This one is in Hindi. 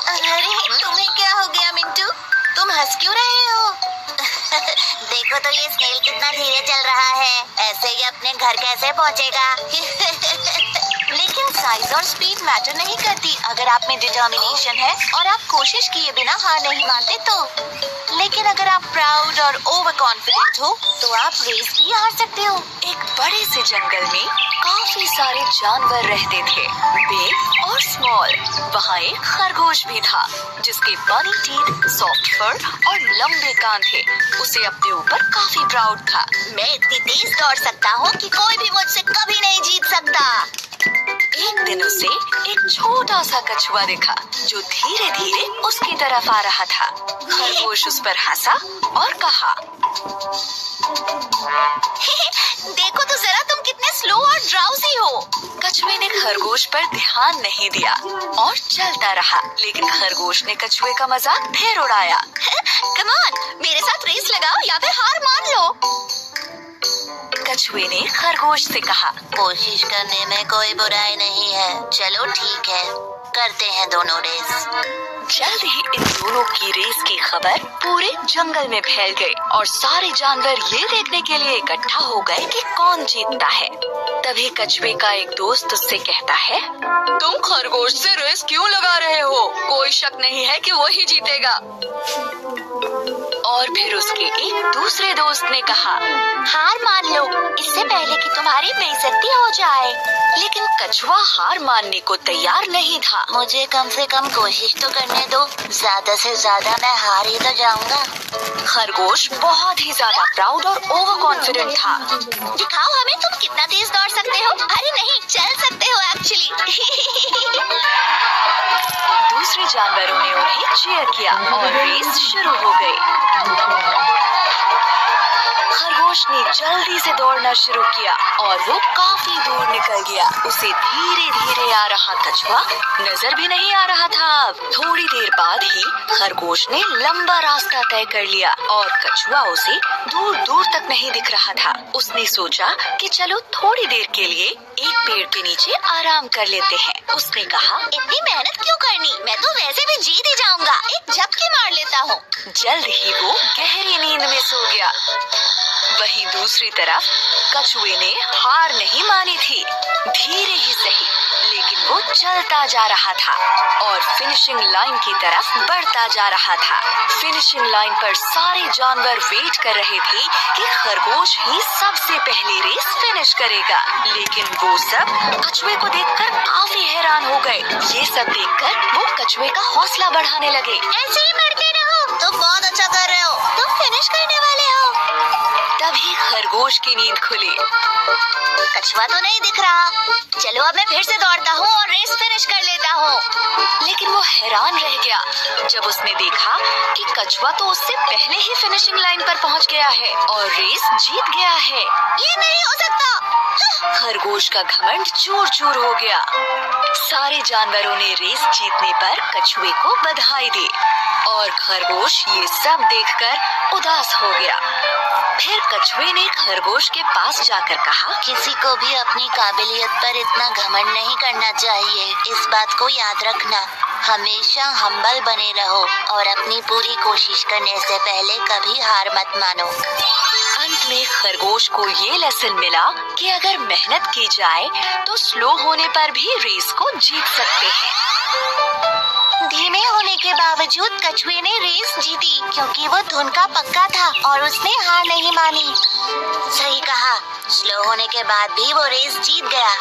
अरे तुम्हें क्या हो गया मिंटू? तुम हंस क्यों रहे हो? देखो तो ये स्नेल कितना धीरे चल रहा है, ऐसे ही अपने घर कैसे पहुंचेगा? लेकिन साइज और स्पीड मैटर नहीं करती अगर आप में डिटर्मिनेशन है और आप कोशिश किए बिना हार नहीं मानते तो। लेकिन अगर आप प्राउड और ओवर कॉन्फिडेंट हो तो आप रेस भी हार सकते हो। एक बड़े से जंगल में काफी सारे जानवर रहते थे, बिग और स्मॉल। वहाँ एक खरगोश भी था जिसके बनी टीथ, सॉफ्ट फर और लंबे कान थे। उसे अपने ऊपर काफी प्राउड था। मैं इतनी तेज दौड़ सकता हूँ कि कोई भी मुझसे कभी नहीं जीत सकता। एक दिन उसे एक छोटा सा कछुआ दिखा जो धीरे धीरे उसकी तरफ आ रहा था। खरगोश उस पर हंसा और कहा, देखो तो जरा तुम कितने स्लो और ड्राउजी हो। कछुए ने खरगोश पर ध्यान नहीं दिया और चलता रहा, लेकिन खरगोश ने कछुए का मजाक फिर उड़ाया। कम ऑन, मेरे साथ रेस लगाओ या फिर हार मान लो। कछुए ने खरगोश से कहा, कोशिश करने में कोई बुराई नहीं है। चलो ठीक है, करते हैं दोनों रेस। जल्द ही इन दोनों की रेस की खबर पूरे जंगल में फैल गई और सारे जानवर ये देखने के लिए इकट्ठा हो गए कि कौन जीतता है। तभी कछुए का एक दोस्त उससे कहता है, तुम खरगोश से रेस क्यों लगा रहे हो? कोई शक नहीं है कि वही जीतेगा। और फिर उसके एक दूसरे दोस्त ने कहा, हार मान लो इससे पहले कि तुम्हारी बेइज्जती हो जाए। लेकिन कछुआ हार मानने को तैयार नहीं था। मुझे कम से कम कोशिश तो करने दो, ज्यादा से ज्यादा मैं हार ही तो जाऊंगा। खरगोश बहुत ही ज्यादा प्राउड और ओवर कॉन्फिडेंट था। दिखाओ हमें तुम कितना तेज दौड़ सकते हो। अरे नहीं, चल सकते हो एक्चुअली। दूसरे जानवरों ने उन्हें चीयर किया और रेस शुरू हो गई। खरगोश ने जल्दी से दौड़ना शुरू किया और वो काफी दूर निकल गया। उसे धीरे धीरे आ रहा कछुआ नजर भी नहीं आ रहा था। थोड़ी देर बाद ही खरगोश ने लंबा रास्ता तय कर लिया और कछुआ उसे दूर दूर तक नहीं दिख रहा था। उसने सोचा कि चलो थोड़ी देर के लिए एक पेड़ के नीचे आराम कर लेते हैं। उसने कहा, इतनी मेहनत क्यों करनी, मैं तो वैसे भी जीत ही जाऊंगा। एक झपकी मार लेता हूँ। जल्द ही वो गहरी नींद में सो गया। वहीं दूसरी तरफ कछुए ने हार नहीं मानी थी। धीरे ही सही, लेकिन वो चलता जा रहा था और फिनिशिंग लाइन की तरफ बढ़ता जा रहा था। फिनिशिंग लाइन पर सारे जानवर वेट कर रहे थे कि खरगोश ही सबसे पहले रेस फिनिश करेगा। लेकिन वो सब कछुए को देखकर काफी हैरान हो गए। ये सब देखकर वो कछुए का हौसला बढ़ाने लगे। ऐसे ही बढ़ते रहो, तुम बहुत अच्छा कर रहे हो, तुम फिनिश करने वाले हो। तभी खरगोश की नींद खुली। कछुआ तो नहीं दिख रहा। चलो अब मैं फिर से दौड़ता हूँ और रेस फिनिश कर लेता हूँ। लेकिन वो हैरान रह गया जब उसने देखा कि कछुआ तो उससे पहले ही फिनिशिंग लाइन पर पहुँच गया है और रेस जीत गया है। ये नहीं हो सकता। खरगोश का घमंड चूर चूर हो गया। सारे जानवरों ने रेस जीतने पर कछुए को बधाई दी और खरगोश ये सब देखकर उदास हो गया। फिर कछुए ने खरगोश के पास जाकर कहा, किसी को भी अपनी काबिलियत पर इतना घमंड नहीं करना चाहिए। इस बात को याद रखना, हमेशा हम्बल बने रहो और अपनी पूरी कोशिश करने से पहले कभी हार मत मानो। अंत में खरगोश को ये लेसन मिला कि अगर मेहनत की जाए तो स्लो होने पर भी रेस को जीत सकते हैं। धीमे होने के बावजूद कछुए ने रेस जीती क्योंकि वो धुन का पक्का था और उसने हार नहीं मानी। सही कहा, स्लो होने के बाद भी वो रेस जीत गया।